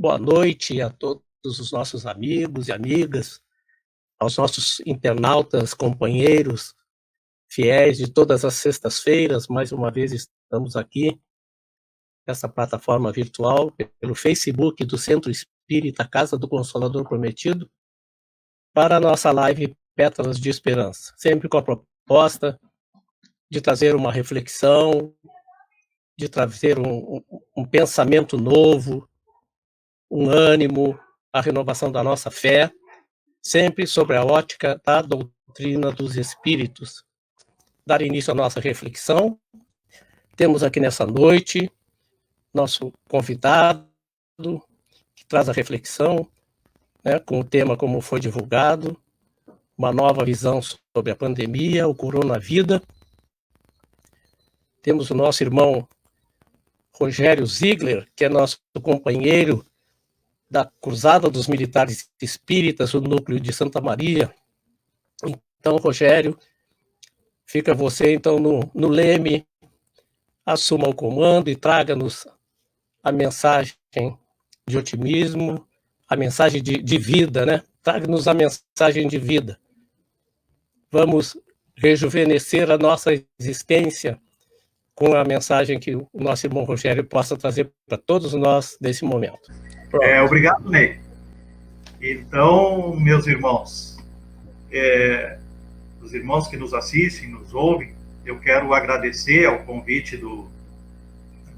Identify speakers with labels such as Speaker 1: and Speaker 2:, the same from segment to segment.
Speaker 1: Boa noite a todos os nossos amigos e amigas, aos nossos internautas, companheiros, fiéis de todas as sextas-feiras. Mais uma vez estamos aqui nessa plataforma virtual, pelo Facebook do Centro Espírita Casa do Consolador Prometido, para a nossa live Pétalas de Esperança, sempre com a proposta de trazer uma reflexão, de trazer um pensamento novo, um ânimo, a renovação da nossa fé, sempre sobre a ótica da doutrina dos Espíritos. Dar início à nossa reflexão, temos aqui nessa noite nosso convidado, que traz a reflexão, com o tema como foi divulgado, uma nova visão sobre a pandemia, o coronavírus. Temos o nosso irmão Rogério Ziegler, que é nosso companheiro da Cruzada dos Militares Espíritas, o núcleo de Santa Maria. Então, Rogério, fica você então no leme, assuma o comando e traga-nos a mensagem de otimismo, a mensagem de vida, né? Traga-nos a mensagem de vida. Vamos rejuvenescer a nossa existência com a mensagem que o nosso irmão Rogério possa trazer para todos nós nesse momento.
Speaker 2: Obrigado, Ney. Então, meus irmãos, os irmãos que nos assistem, nos ouvem, eu quero agradecer ao convite do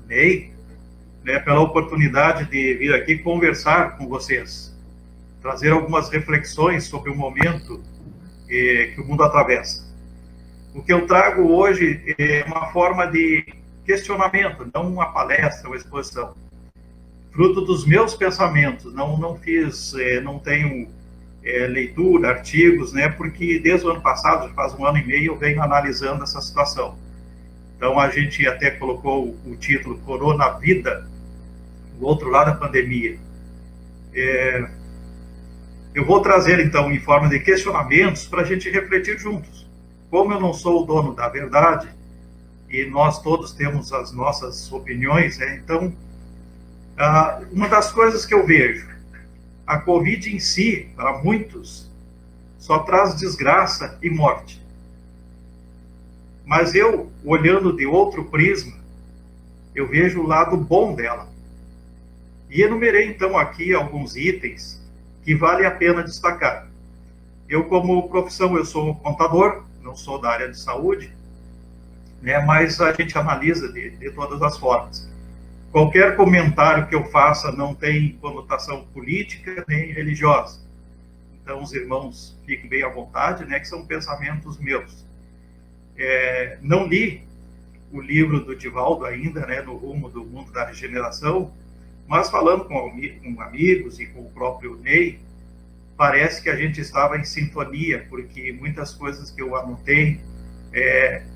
Speaker 2: Ney, pela oportunidade de vir aqui conversar com vocês, trazer algumas reflexões sobre o momento que o mundo atravessa. O que eu trago hoje é uma forma de questionamento, não uma palestra, uma exposição. Fruto dos meus pensamentos, não tenho leitura, artigos, porque desde o ano passado, já faz 1 ano e meio, eu venho analisando essa situação. Então, a gente até colocou o título Corona Vida, o outro lado da pandemia. Eu vou trazer, então, em forma de questionamentos para a gente refletir juntos. Como eu não sou o dono da verdade, e nós todos temos as nossas opiniões, então, uma das coisas que eu vejo, a Covid em si, para muitos, só traz desgraça e morte. Mas eu, olhando de outro prisma, eu vejo o lado bom dela. E enumerei, então, aqui alguns itens que vale a pena destacar. Eu, como profissão, eu sou contador, não sou da área de saúde, mas a gente analisa de todas as formas. Qualquer comentário que eu faça não tem conotação política nem religiosa. Então, os irmãos fiquem bem à vontade, que são pensamentos meus. Não li o livro do Divaldo ainda, No Rumo do Mundo da Regeneração, mas falando com amigos e com o próprio Ney, parece que a gente estava em sintonia, porque muitas coisas que eu anotei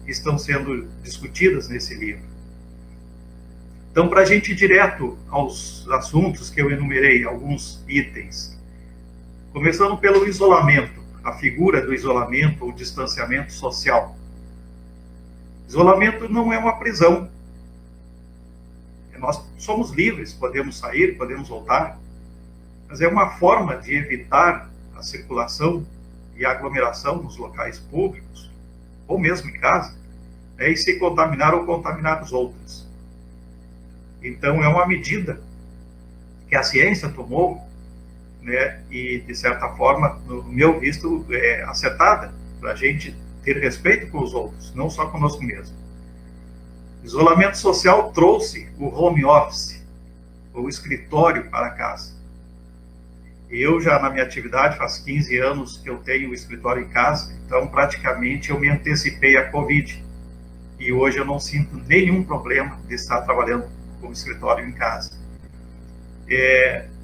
Speaker 2: estão sendo discutidas nesse livro. Então, para a gente ir direto aos assuntos que eu enumerei, alguns itens. Começando pelo isolamento, a figura do isolamento ou distanciamento social. Isolamento não é uma prisão. Nós somos livres, podemos sair, podemos voltar, mas é uma forma de evitar a circulação e a aglomeração nos locais públicos, ou mesmo em casa, e se contaminar ou contaminar os outros. Então, é uma medida que a ciência tomou, e, de certa forma, no meu visto, é acertada, para a gente ter respeito com os outros, não só conosco mesmo. Isolamento social trouxe o home office, o escritório para casa. Eu já, na minha atividade, faz 15 anos que eu tenho o escritório em casa, então, praticamente, eu me antecipei à Covid. E hoje eu não sinto nenhum problema de estar trabalhando com o escritório em casa.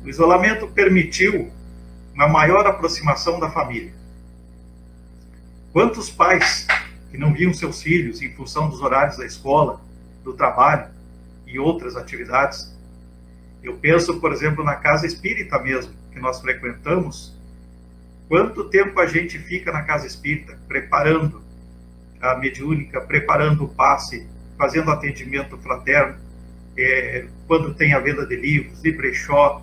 Speaker 2: O isolamento permitiu uma maior aproximação da família. Quantos pais que não viam seus filhos em função dos horários da escola, do trabalho e outras atividades? Eu penso, por exemplo, na casa espírita mesmo, que nós frequentamos. Quanto tempo a gente fica na casa espírita, preparando a mediúnica, preparando o passe, fazendo atendimento fraterno, quando tem a venda de livros, de brechó,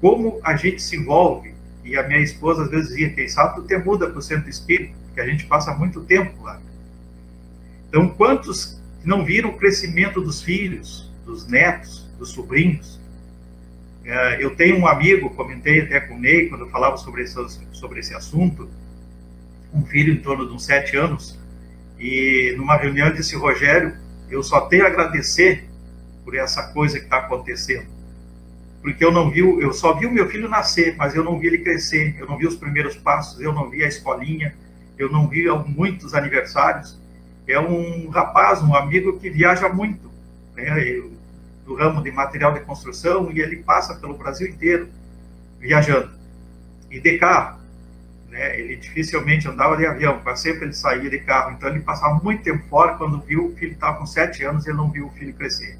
Speaker 2: como a gente se envolve. E a minha esposa às vezes dizia, quem sabe tu te muda para o centro espírita, porque a gente passa muito tempo lá. Então, quantos não viram o crescimento dos filhos, dos netos, dos sobrinhos? Eu tenho um amigo, comentei até com o Ney, quando eu falava sobre esse assunto, um filho em torno de uns 7 anos, e numa reunião ele disse, Rogério, eu só tenho a agradecer por essa coisa que está acontecendo, porque eu só vi o meu filho nascer, mas eu não vi ele crescer, eu não vi os primeiros passos, eu não vi a escolinha, eu não vi muitos aniversários. É um rapaz, um amigo que viaja muito, né, do ramo de material de construção, e ele passa pelo Brasil inteiro viajando, e de carro, né, ele dificilmente andava de avião, mas sempre ele saía de carro, então ele passava muito tempo fora. Quando viu, o filho estava com 7 anos, ele não viu o filho crescer.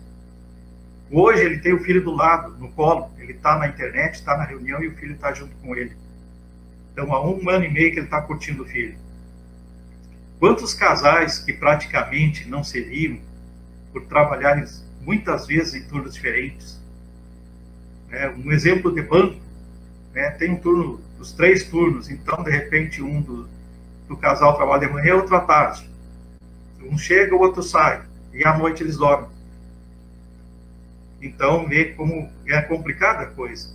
Speaker 2: Hoje ele tem o filho do lado, no colo, ele está na internet, está na reunião e o filho está junto com ele. Então há 1 ano e meio que ele está curtindo o filho. Quantos casais que praticamente não se viam por trabalharem muitas vezes em turnos diferentes? Um exemplo de banco, né, tem um turno, os 3 turnos, então de repente um do casal trabalha de manhã, outro à tarde. Um chega, o outro sai, e à noite eles dormem. Então, vê como é complicada a coisa.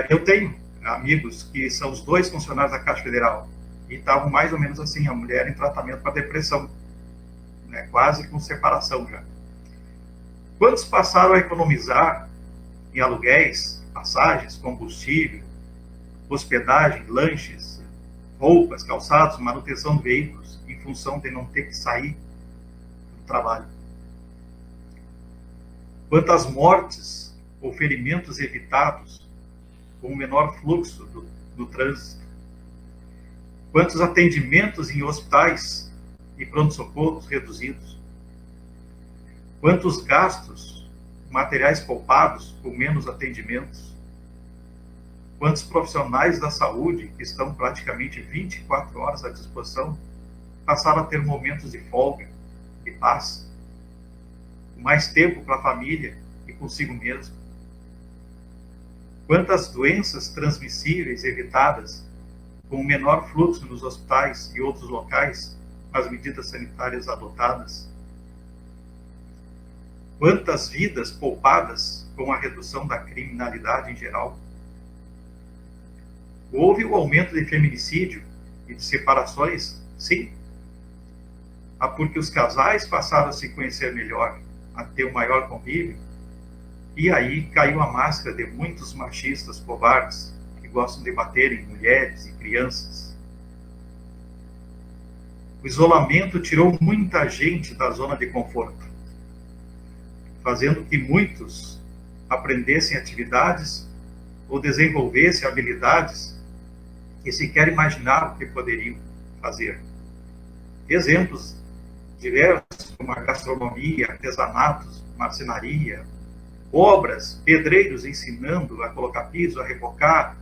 Speaker 2: Eu tenho amigos que são os 2 funcionários da Caixa Federal, e estavam mais ou menos assim, a mulher em tratamento para depressão, né, quase com separação já. Quantos passaram a economizar em aluguéis, passagens, combustível, hospedagem, lanches, roupas, calçados, manutenção de veículos, em função de não ter que sair do trabalho? Quantas mortes ou ferimentos evitados com o menor fluxo do trânsito? Quantos atendimentos em hospitais e pronto-socorros reduzidos? Quantos gastos, materiais poupados com menos atendimentos? Quantos profissionais da saúde, que estão praticamente 24 horas à disposição, passaram a ter momentos de folga, de paz, com mais tempo para a família e consigo mesmo? Quantas doenças transmissíveis evitadas com o menor fluxo nos hospitais e outros locais, com as medidas sanitárias adotadas? Quantas vidas poupadas com a redução da criminalidade em geral? Houve o aumento de feminicídio e de separações? Sim. Porque os casais passaram a se conhecer melhor, a ter um maior convívio, e aí caiu a máscara de muitos machistas covardes que gostam de bater em mulheres e crianças. O isolamento tirou muita gente da zona de conforto, fazendo que muitos aprendessem atividades ou desenvolvessem habilidades que sequer imaginaram que poderiam fazer. Exemplos diversos, como a gastronomia, artesanatos, marcenaria, obras, pedreiros ensinando a colocar piso, a rebocar,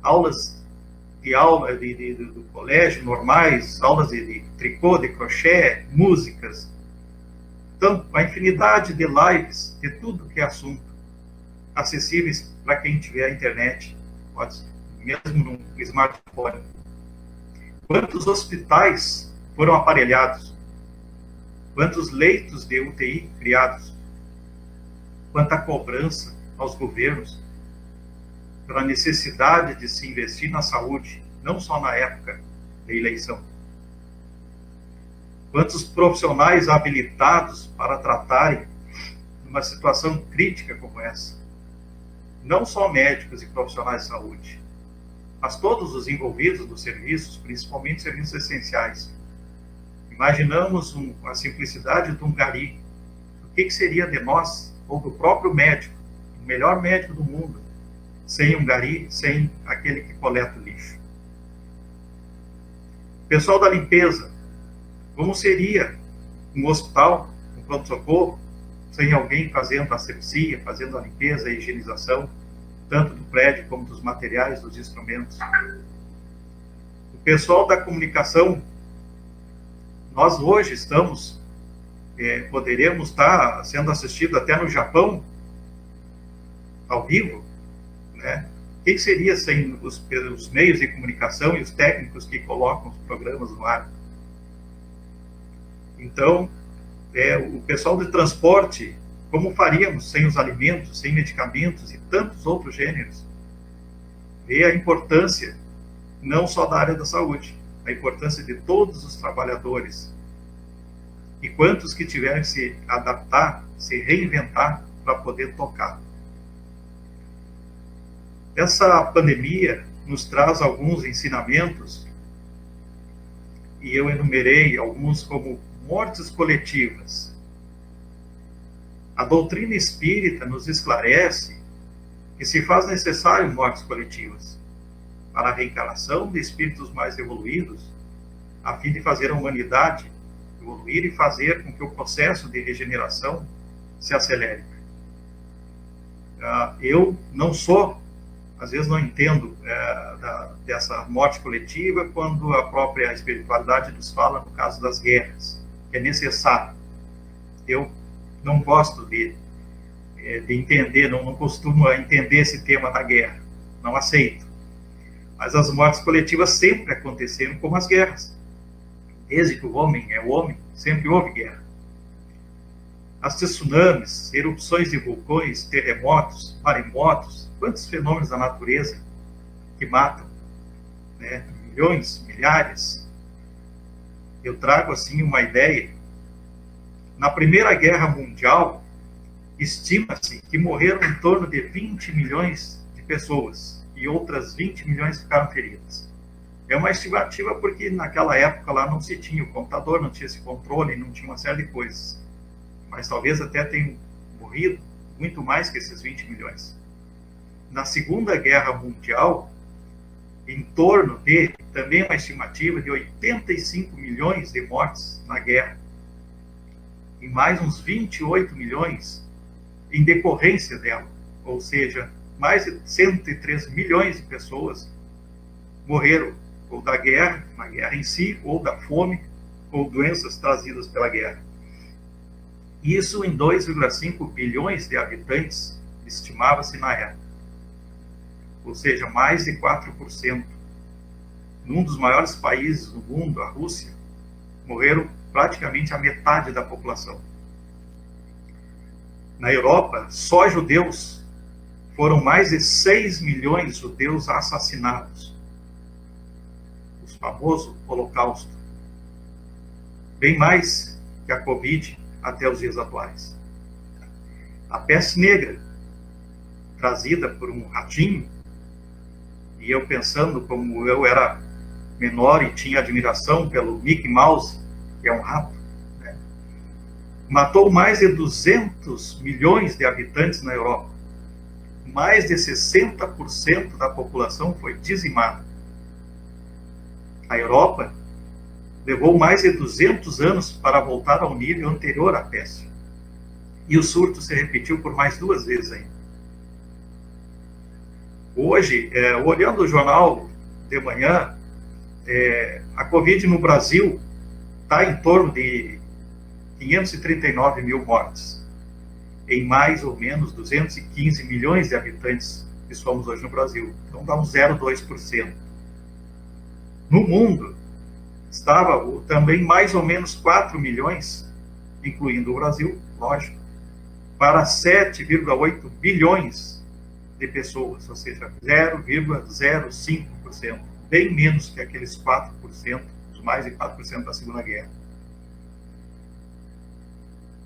Speaker 2: aulas do colégio normais, aulas de tricô, de crochê, músicas. Então, a infinidade de lives, de tudo que é assunto, acessíveis para quem tiver a internet, pode, mesmo num smartphone. Quantos hospitais foram aparelhados? Quantos leitos de UTI criados? Quanta cobrança aos governos pela necessidade de se investir na saúde, não só na época da eleição. Quantos profissionais habilitados para tratarem uma situação crítica como essa? Não só médicos e profissionais de saúde, mas todos os envolvidos nos serviços, principalmente serviços essenciais. Imaginamos a simplicidade de um gari. O que seria de nós, ou do próprio médico, o melhor médico do mundo, sem um gari, sem aquele que coleta o lixo? Pessoal da limpeza, como seria um hospital, um pronto-socorro, sem alguém fazendo asepsia, fazendo a limpeza e a higienização, tanto do prédio como dos materiais, dos instrumentos? O pessoal da comunicação, nós hoje estamos, poderíamos estar sendo assistidos até no Japão, ao vivo, né? O que seria sem os meios de comunicação e os técnicos que colocam os programas no ar? Então, o pessoal de transporte, como faríamos sem os alimentos, sem medicamentos e tantos outros gêneros? Vê a importância, não só da área da saúde, a importância de todos os trabalhadores. E quantos que tiveram que se adaptar, se reinventar para poder tocar. Essa pandemia nos traz alguns ensinamentos, e eu enumerei alguns como mortes coletivas. A doutrina espírita nos esclarece que se faz necessário mortes coletivas para a reencarnação de espíritos mais evoluídos, a fim de fazer a humanidade evoluir e fazer com que o processo de regeneração se acelere. Eu não sou, às vezes não entendo dessa morte coletiva quando a própria espiritualidade nos fala no caso das guerras, que é necessário. Eu não gosto de entender, não costumo entender esse tema da guerra, não aceito. Mas as mortes coletivas sempre aconteceram como as guerras. Desde que o homem é o homem, sempre houve guerra. As tsunamis, erupções de vulcões, terremotos, maremotos, quantos fenômenos da natureza que matam, né? Milhões, milhares. Eu trago assim uma ideia. Na Primeira Guerra Mundial, estima-se que morreram em torno de 20 milhões de pessoas e outras 20 milhões ficaram feridas. É uma estimativa porque naquela época lá não se tinha o computador, não tinha esse controle, não tinha uma série de coisas. Mas talvez até tenham morrido muito mais que esses 20 milhões. Na Segunda Guerra Mundial, em torno de, também uma estimativa de 85 milhões de mortes na guerra. E mais uns 28 milhões em decorrência dela. Ou seja, mais de 103 milhões de pessoas morreram ou da guerra, na guerra em si, ou da fome, ou doenças trazidas pela guerra. Isso em 2,5 bilhões de habitantes, estimava-se na época. Ou seja, mais de 4%. Num dos maiores países do mundo, a Rússia, morreram praticamente a metade da população. Na Europa, só judeus, foram mais de 6 milhões de judeus assassinados. O famoso Holocausto. Bem mais que a Covid até os dias atuais. A peste negra, trazida por um ratinho, e eu pensando como eu era menor e tinha admiração pelo Mickey Mouse, que é um rato, né? Matou mais de 200 milhões de habitantes na Europa. Mais de 60% da população foi dizimada. A Europa levou mais de 200 anos para voltar ao nível anterior à peste. E o surto se repetiu por mais 2 vezes ainda. Hoje, olhando o jornal de manhã, a Covid no Brasil está em torno de 539 mil mortes, em mais ou menos 215 milhões de habitantes que somos hoje no Brasil. Então dá uns 0,2%. No mundo, estava também mais ou menos 4 milhões, incluindo o Brasil, lógico, para 7,8 bilhões de pessoas, ou seja, 0,05%, bem menos que aqueles 4%, os mais de 4% da Segunda Guerra.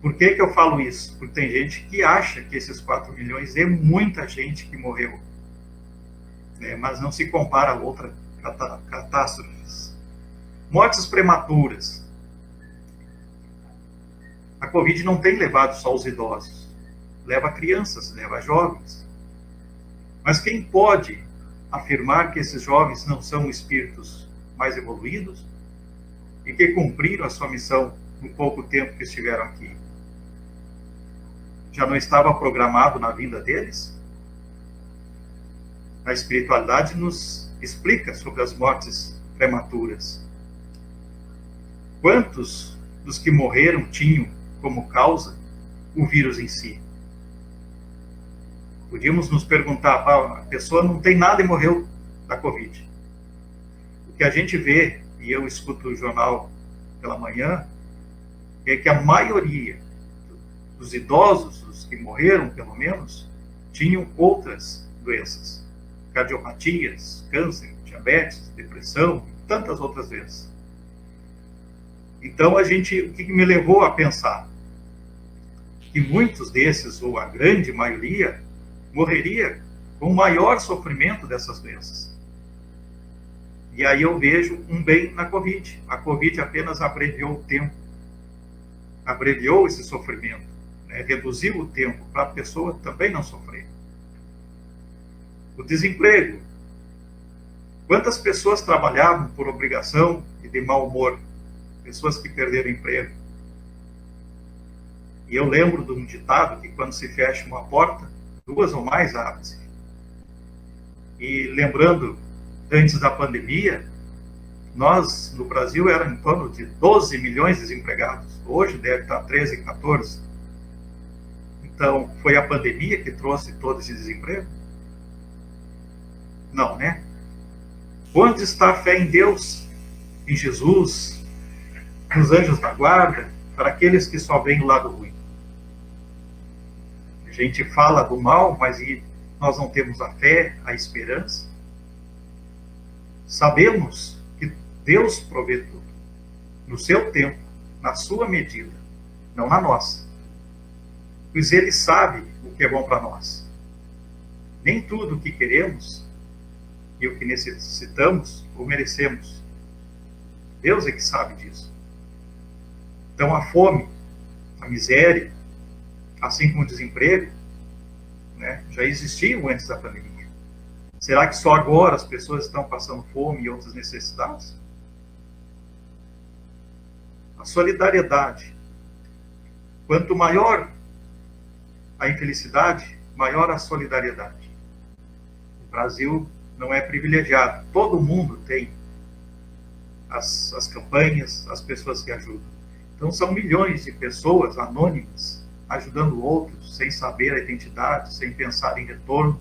Speaker 2: Por que eu falo isso? Porque tem gente que acha que esses 4 milhões é muita gente que morreu, né? Mas não se compara a outras catástrofes. Mortes prematuras. A Covid não tem levado só os idosos, leva crianças, leva jovens. Mas quem pode afirmar que esses jovens não são espíritos mais evoluídos e que cumpriram a sua missão no pouco tempo que estiveram aqui? Já não estava programado na vinda deles? A espiritualidade nos explica sobre as mortes prematuras. Quantos dos que morreram tinham como causa o vírus em si? Podíamos nos perguntar, a pessoa não tem nada e morreu da Covid. O que a gente vê, e eu escuto o jornal pela manhã, é que a maioria dos idosos, os que morreram pelo menos, tinham outras doenças, cardiopatias, câncer, diabetes, depressão, tantas outras doenças. Então, o que me levou a pensar? Que muitos desses, ou a grande maioria, morreria com o maior sofrimento dessas doenças. E aí eu vejo um bem na Covid. A Covid apenas abreviou o tempo, abreviou esse sofrimento, né? Reduziu o tempo para a pessoa também não sofrer. O desemprego. Quantas pessoas trabalhavam por obrigação e de mau humor? Pessoas que perderam emprego. E eu lembro de um ditado que quando se fecha uma porta, duas ou mais abrem-se. E lembrando, antes da pandemia, nós, no Brasil, eram em torno de 12 milhões de desempregados. Hoje deve estar 13, 14. Então, foi a pandemia que trouxe todo esse desemprego? Não, né? Onde está a fé em Deus, em Jesus, nos anjos da guarda, para aqueles que só veem o lado ruim? A gente fala do mal, mas nós não temos a fé, a esperança. Sabemos que Deus provê tudo, no seu tempo, na sua medida, não na nossa. Pois Ele sabe o que é bom para nós. Nem tudo o que queremos e o que necessitamos ou merecemos. Deus é que sabe disso. Então a fome, a miséria, assim como o desemprego, né, já existiam antes da pandemia. Será que só agora as pessoas estão passando fome e outras necessidades? A solidariedade. Quanto maior a infelicidade, maior a solidariedade. O Brasil não é privilegiado. Todo mundo tem as campanhas, as pessoas que ajudam. Então são milhões de pessoas anônimas ajudando outros, sem saber a identidade, sem pensar em retorno,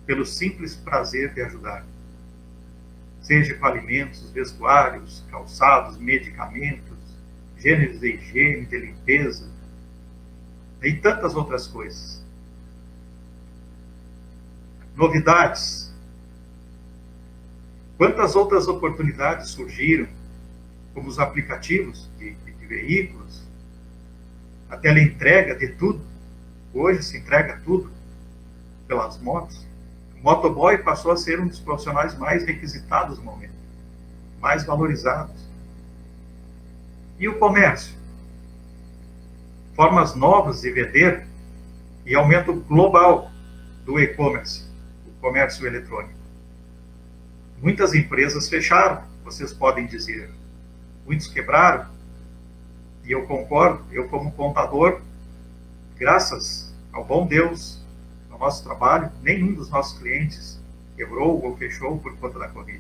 Speaker 2: pelo simples prazer de ajudar. Seja com alimentos, vestuários, calçados, medicamentos, gêneros de higiene, de limpeza, e tantas outras coisas. Novidades. Quantas outras oportunidades surgiram, como os aplicativos de veículos, a teleentrega de tudo. Hoje se entrega tudo pelas motos. O motoboy passou a ser um dos profissionais mais requisitados no momento, mais valorizados. E o comércio? Formas novas de vender e aumento global do e-commerce, o comércio eletrônico. Muitas empresas fecharam, vocês podem dizer. Muitos quebraram. E eu concordo, eu como contador, graças ao bom Deus, ao nosso trabalho, nenhum dos nossos clientes quebrou ou fechou por conta da Covid.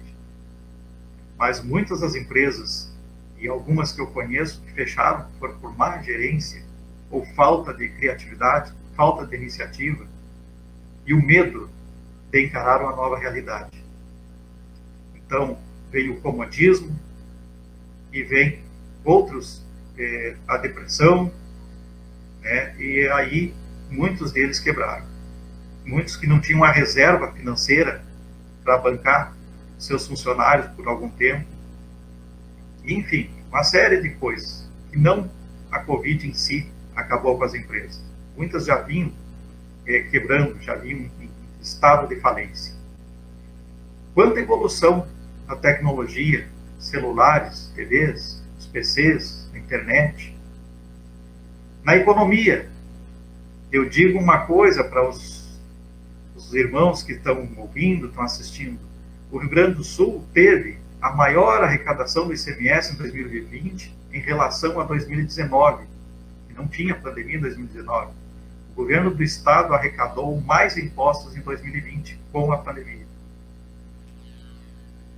Speaker 2: Mas muitas das empresas, e algumas que eu conheço que fecharam, foram por má gerência, ou falta de criatividade, falta de iniciativa, e o medo de encarar uma nova realidade. Então, veio o comodismo, e vem outros, a depressão, né? E aí muitos deles quebraram. Muitos que não tinham uma reserva financeira para bancar seus funcionários por algum tempo. Enfim, uma série de coisas que não a Covid em si acabou com as empresas. Muitas já vinham quebrando, já vinham em estado de falência. Quanta evolução na tecnologia, celulares, TVs, os PCs, a internet. Na economia, eu digo uma coisa para os irmãos que estão ouvindo, estão assistindo. O Rio Grande do Sul teve a maior arrecadação do ICMS em 2020 em relação a 2019, que não tinha pandemia em 2019. O governo do estado arrecadou mais impostos em 2020 com a pandemia.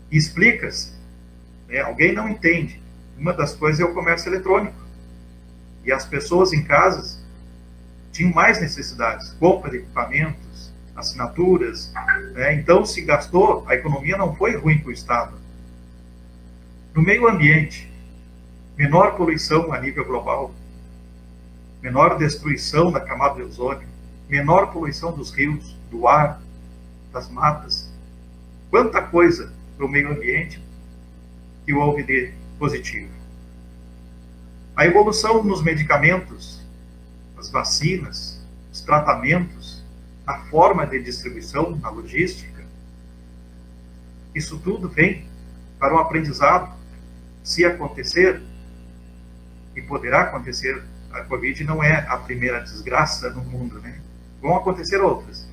Speaker 2: E explica-se, né? Alguém não entende. Uma das coisas é o comércio eletrônico. E as pessoas em casas tinham mais necessidades, compra de equipamentos, assinaturas, né? Então se gastou, a economia não foi ruim para o Estado. No meio ambiente, menor poluição a nível global, menor destruição da camada de ozônio, menor poluição dos rios, do ar, das matas. Quanta coisa para o meio ambiente que houve de positivo. A evolução nos medicamentos, as vacinas, os tratamentos, a forma de distribuição, na logística, isso tudo vem para um aprendizado. Se acontecer, e poderá acontecer, a Covid não é a primeira desgraça no mundo, né? Vão acontecer outras.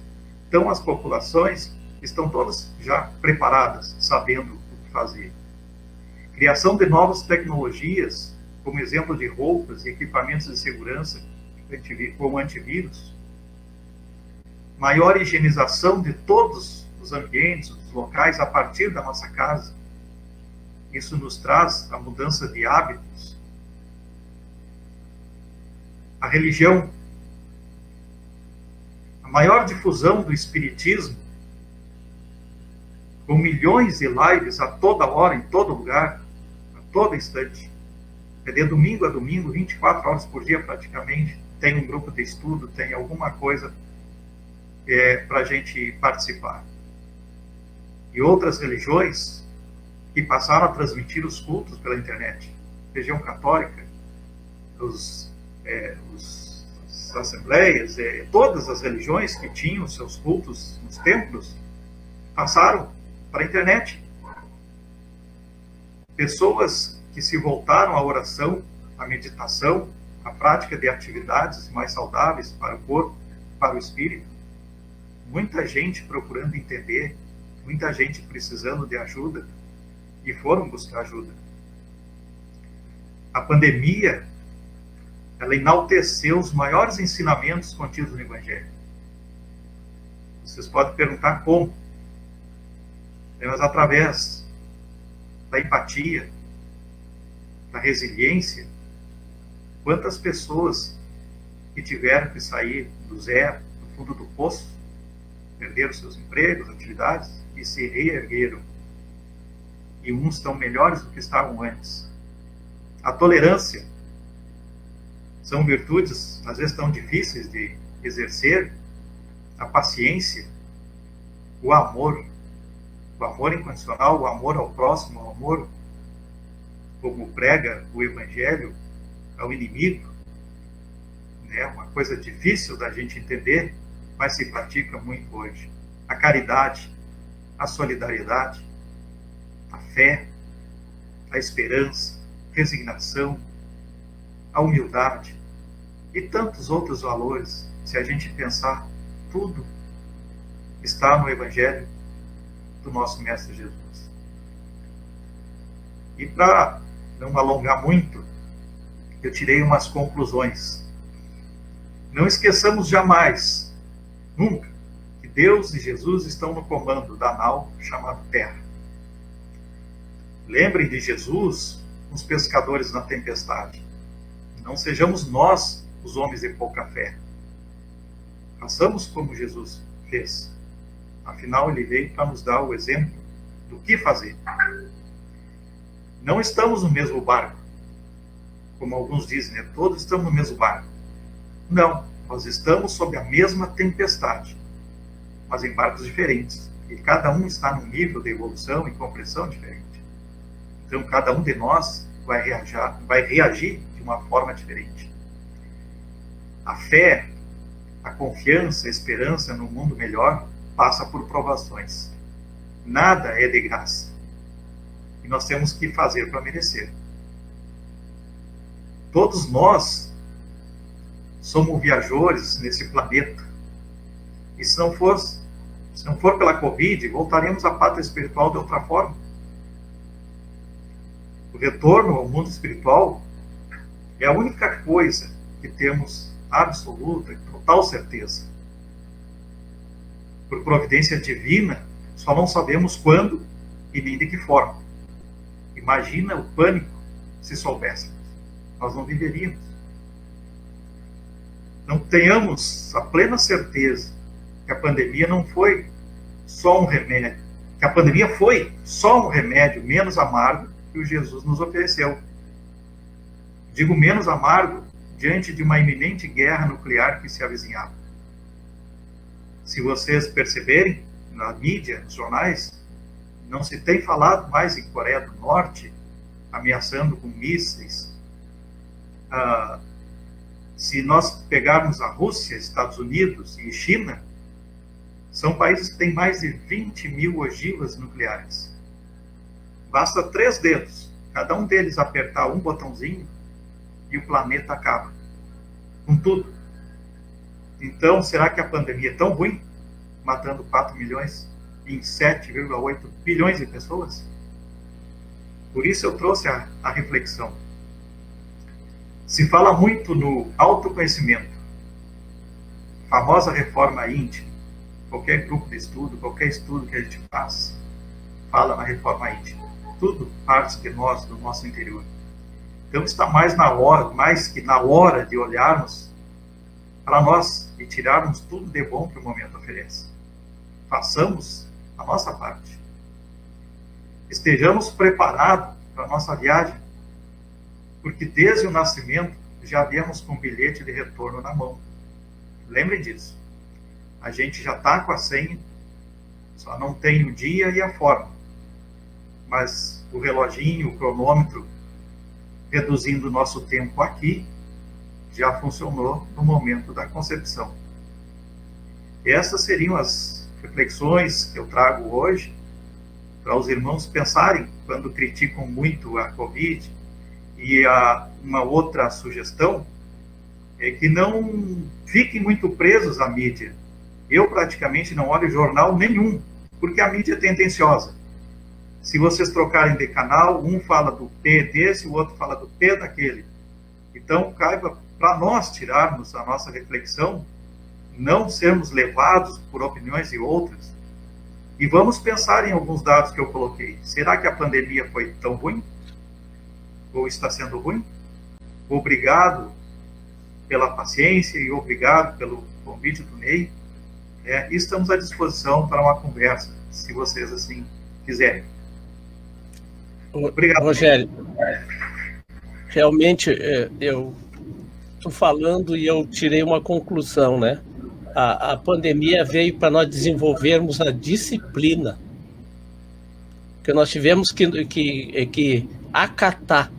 Speaker 2: Então, as populações estão todas já preparadas, sabendo o que fazer. Criação de novas tecnologias, como exemplo de roupas e equipamentos de segurança, como antivírus. Maior higienização de todos os ambientes, os locais, a partir da nossa casa. Isso nos traz a mudança de hábitos. A religião, a maior difusão do espiritismo, com milhões de lives a toda hora, em todo lugar, a todo instante. É de domingo a domingo, 24 horas por dia praticamente. Tem um grupo de estudo, tem alguma coisa para a gente participar. E outras religiões que passaram a transmitir os cultos pela internet. Religião católica, as assembleias, todas as religiões que tinham seus cultos nos templos, passaram para a internet. Pessoas que se voltaram à oração, à meditação, à prática de atividades mais saudáveis para o corpo, para o espírito. Muita gente procurando entender, muita gente precisando de ajuda, e foram buscar ajuda. A pandemia, ela enalteceu os maiores ensinamentos contidos no Evangelho. Vocês podem perguntar como. Mas através da empatia, da resiliência, quantas pessoas que tiveram que sair do zero, do fundo do poço, perderam seus empregos, atividades, e se reergueram. E uns estão melhores do que estavam antes. A tolerância são virtudes, às vezes, tão difíceis de exercer. A paciência, o amor incondicional, o amor ao próximo, o amor, como prega o Evangelho, ao inimigo. É uma coisa difícil da gente entender, mas se pratica muito hoje. A caridade, a solidariedade, a fé, a esperança, resignação, a humildade e tantos outros valores. Se a gente pensar, tudo está no Evangelho do nosso Mestre Jesus. E para não alongar muito, eu tirei umas conclusões. Não esqueçamos jamais, nunca, que Deus e Jesus estão no comando da nau chamada Terra. Lembrem de Jesus, os pescadores na tempestade. Não sejamos nós os homens de pouca fé. Façamos como Jesus fez. Afinal, ele veio para nos dar o exemplo do que fazer. Não estamos no mesmo barco, como alguns dizem, né? Todos estamos no mesmo barco. Não, nós estamos sob a mesma tempestade, mas em barcos diferentes. E cada um está num nível de evolução e compreensão diferente. Então, cada um de nós vai reagir de uma forma diferente. A fé, a confiança, a esperança no mundo melhor passa por provações. Nada é de graça. E nós temos que fazer para merecer. Todos nós somos viajores nesse planeta. E se não for pela Covid, voltaremos à pátria espiritual de outra forma. O retorno ao mundo espiritual é a única coisa que temos absoluta e total certeza. Por providência divina, só não sabemos quando e nem de que forma. Imagina o pânico se soubéssemos. Nós não viveríamos. Não tenhamos a plena certeza que a pandemia não foi só um remédio, que a pandemia foi só um remédio menos amargo que o Jesus nos ofereceu. Digo menos amargo diante de uma iminente guerra nuclear que se avizinhava. Se vocês perceberem, na mídia, nos jornais, não se tem falado mais em Coreia do Norte, ameaçando com mísseis. Se nós pegarmos a Rússia, Estados Unidos e China, são países que têm mais de 20 mil ogivas nucleares. Basta 3 dedos, cada um deles apertar um botãozinho e o planeta acaba com tudo. Então, será que a pandemia é tão ruim, matando 4 milhões em 7,8 bilhões de pessoas? Por isso eu trouxe a reflexão. Se fala muito no autoconhecimento, famosa reforma íntima. Qualquer grupo de estudo, qualquer estudo que a gente faz, fala na reforma íntima. Tudo parte de nós, do nosso interior. Então está mais que na hora de olharmos para nós e tirarmos tudo de bom que o momento oferece. Façamos a nossa parte. Estejamos preparados para a nossa viagem, porque desde o nascimento já viemos com um bilhete de retorno na mão. Lembrem disso. A gente já está com a senha, só não tem o dia e a forma. Mas o reloginho, o cronômetro, reduzindo o nosso tempo aqui, já funcionou no momento da concepção. E essas seriam as reflexões que eu trago hoje, para os irmãos pensarem quando criticam muito a Covid. E uma outra sugestão é que não fiquem muito presos à mídia. Eu praticamente não olho jornal nenhum, porque a mídia é tendenciosa. Se vocês trocarem de canal, um fala do P desse, o outro fala do P daquele. Então, caiba para nós tirarmos a nossa reflexão, não sermos levados por opiniões de outras, e vamos pensar em alguns dados que eu coloquei. Será que a pandemia foi tão ruim? Ou está sendo ruim? Obrigado pela paciência e obrigado pelo convite do Ney. E estamos à disposição para uma conversa, se vocês assim quiserem. Obrigado,
Speaker 1: Rogério. Realmente, eu estou falando e eu tirei uma conclusão, né? A pandemia veio para nós desenvolvermos a disciplina, que nós tivemos que acatar.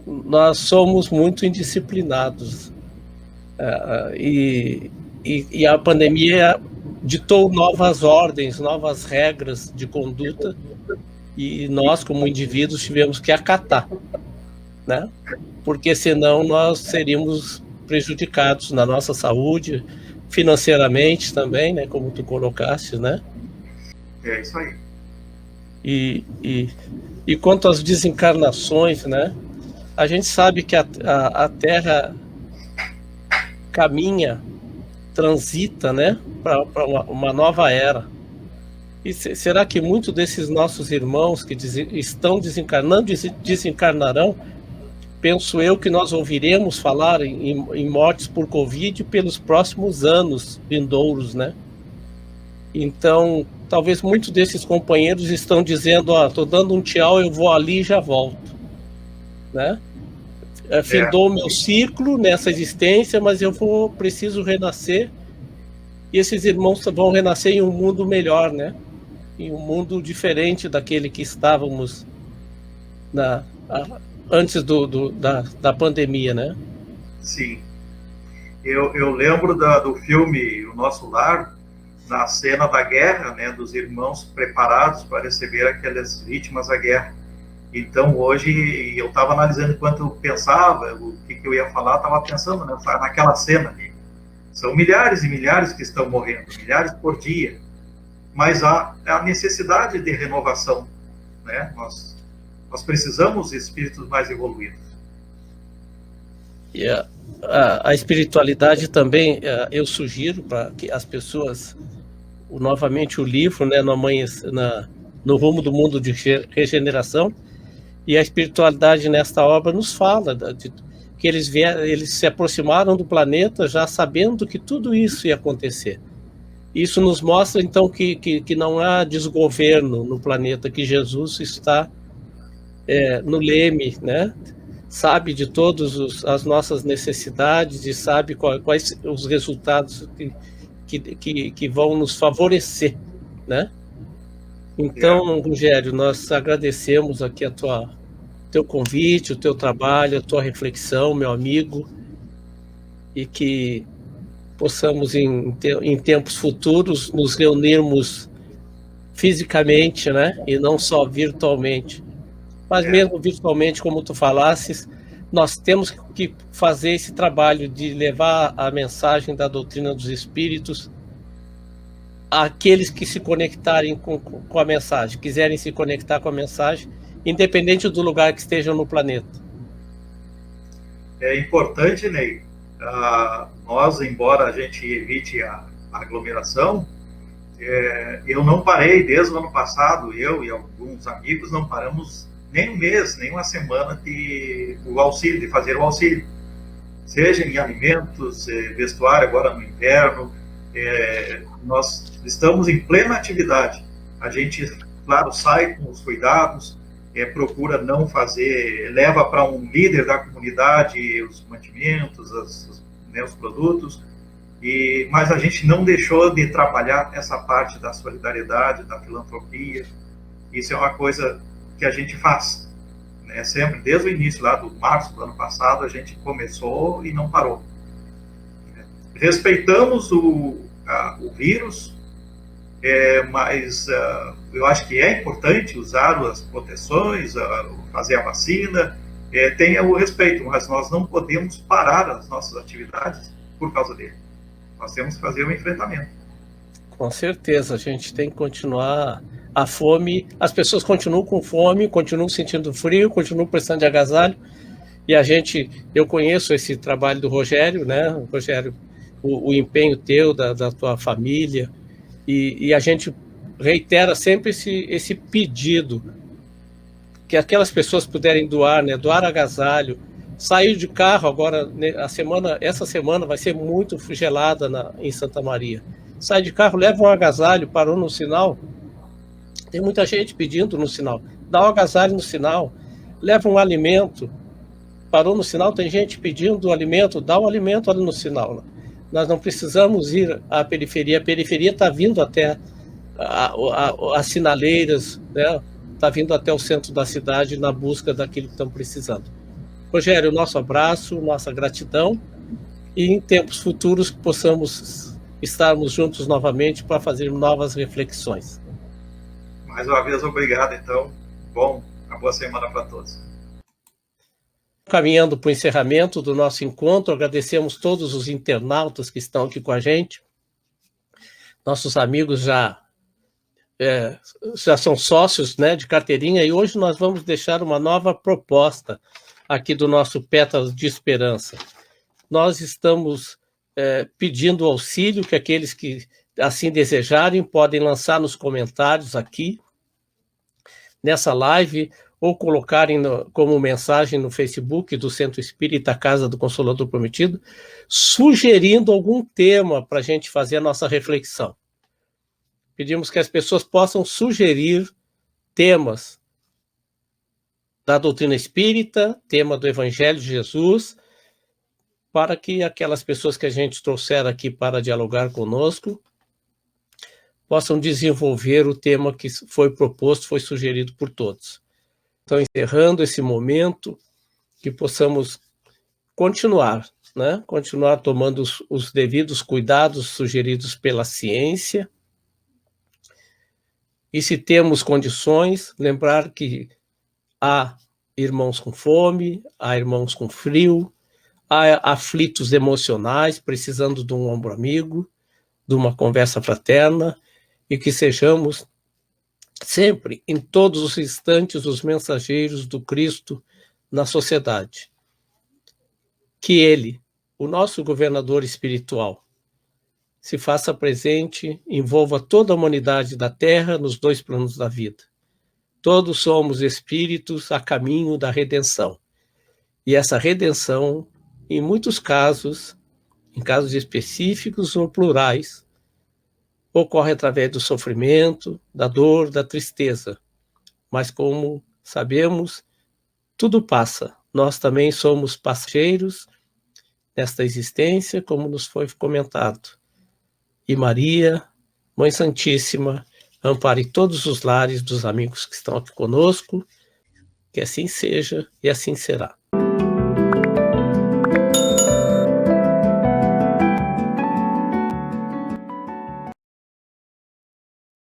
Speaker 1: Nós somos muito indisciplinados, e a pandemia ditou novas ordens, novas regras de conduta, e nós, como indivíduos, tivemos que acatar, né? Porque senão nós seríamos prejudicados na nossa saúde, financeiramente também, né? Como tu colocaste, né?
Speaker 2: É isso aí.
Speaker 1: E quanto às desencarnações, né? A gente sabe que a Terra caminha, transita, né? Para uma nova era. E será que muitos desses nossos irmãos que estão desencarnando, desencarnarão? Penso eu que nós ouviremos falar em mortes por Covid pelos próximos anos vindouros, né? Então, talvez muitos desses companheiros estão dizendo, estou dando um tchau, eu vou ali e já volto, né? Findou o meu ciclo nessa existência, mas eu preciso renascer, e esses irmãos vão renascer em um mundo melhor, né? Em um mundo diferente daquele que estávamos antes da pandemia, né?
Speaker 2: Sim. Eu lembro do filme O Nosso Lar, na cena da guerra, né, dos irmãos preparados para receber aquelas vítimas da guerra. Então, hoje, eu estava analisando enquanto eu pensava o que eu ia falar, estava pensando, né, naquela cena ali. São milhares e milhares que estão morrendo, milhares por dia. Mas há a necessidade de renovação, né? Nós precisamos de espíritos mais evoluídos.
Speaker 1: E a espiritualidade também, eu sugiro para que as pessoas, novamente o livro, né, no rumo do mundo de regeneração, e a espiritualidade nesta obra nos fala que eles se aproximaram do planeta já sabendo que tudo isso ia acontecer. Isso nos mostra, então, que não há desgoverno no planeta, que Jesus está no leme, né? Sabe de todas as nossas necessidades e sabe quais os resultados que vão nos favorecer, né? Então, Rogério, nós agradecemos aqui teu convite, o teu trabalho, a tua reflexão, meu amigo, e que possamos, em tempos futuros, nos reunirmos fisicamente, né? E não só virtualmente. Mas mesmo virtualmente, como tu falasses, nós temos que fazer esse trabalho de levar a mensagem da doutrina dos espíritos àqueles que se conectarem com a mensagem, quiserem se conectar com a mensagem, independente do lugar que estejam no planeta.
Speaker 2: É importante, Ney, nós, embora a gente evite a aglomeração, eu não parei desde o ano passado, eu e alguns amigos não paramos nem um mês, nem uma semana de fazer o auxílio, seja em alimentos, vestuário agora no inverno, nós estamos em plena atividade. A gente, claro, sai com os cuidados, procura não fazer, leva para um líder da comunidade os mantimentos, os produtos, mas a gente não deixou de trabalhar essa parte da solidariedade, da filantropia. Isso é uma coisa que a gente faz, né? Sempre, desde o início, lá do março do ano passado, a gente começou e não parou. Respeitamos o vírus, mas eu acho que é importante usar as proteções, fazer a vacina, tenha o respeito, mas nós não podemos parar as nossas atividades por causa dele. Nós temos que fazer um enfrentamento.
Speaker 1: Com certeza, a gente tem que continuar. A fome, as pessoas continuam com fome, continuam sentindo frio, continuam precisando de agasalho, e eu conheço esse trabalho do Rogério, né, Rogério, o empenho teu, da tua família, e a gente reitera sempre esse pedido, que aquelas pessoas puderem doar, né, doar agasalho, sair de carro agora, né, essa semana vai ser muito gelada em Santa Maria, sai de carro, leva um agasalho, parou no sinal, tem muita gente pedindo no sinal, dá um agasalho no sinal, leva um alimento, parou no sinal, tem gente pedindo alimento, dá um alimento ali no sinal. Nós não precisamos ir à periferia, a periferia está vindo até as sinaleiras, né? Está vindo até o centro da cidade na busca daquilo que estão precisando. Rogério, nosso abraço, nossa gratidão, e em tempos futuros possamos estarmos juntos novamente para fazer novas reflexões.
Speaker 2: Mais uma vez, obrigado, então. Uma boa semana para todos.
Speaker 1: Caminhando para o encerramento do nosso encontro, agradecemos todos os internautas que estão aqui com a gente. Nossos amigos já são sócios, né, de carteirinha, e hoje nós vamos deixar uma nova proposta aqui do nosso Pétalas de Esperança. Nós estamos pedindo auxílio, que aqueles que assim desejarem podem lançar nos comentários aqui, nessa live, ou colocarem como mensagem no Facebook do Centro Espírita Casa do Consolador Prometido, sugerindo algum tema para a gente fazer a nossa reflexão. Pedimos que as pessoas possam sugerir temas da doutrina espírita, tema do Evangelho de Jesus, para que aquelas pessoas que a gente trouxer aqui para dialogar conosco possam desenvolver o tema que foi proposto, foi sugerido por todos. Então, encerrando esse momento, que possamos continuar, né? Continuar tomando os devidos cuidados sugeridos pela ciência. E se temos condições, lembrar que há irmãos com fome, há irmãos com frio, há aflitos emocionais, precisando de um ombro amigo, de uma conversa fraterna, e que sejamos sempre, em todos os instantes, os mensageiros do Cristo na sociedade. Que Ele, o nosso governador espiritual, se faça presente, envolva toda a humanidade da Terra nos dois planos da vida. Todos somos espíritos a caminho da redenção. E essa redenção, em muitos casos, em casos específicos ou plurais, ocorre através do sofrimento, da dor, da tristeza. Mas como sabemos, tudo passa. Nós também somos passageiros nesta existência, como nos foi comentado. E Maria, Mãe Santíssima, ampare todos os lares dos amigos que estão aqui conosco, que assim seja e assim será.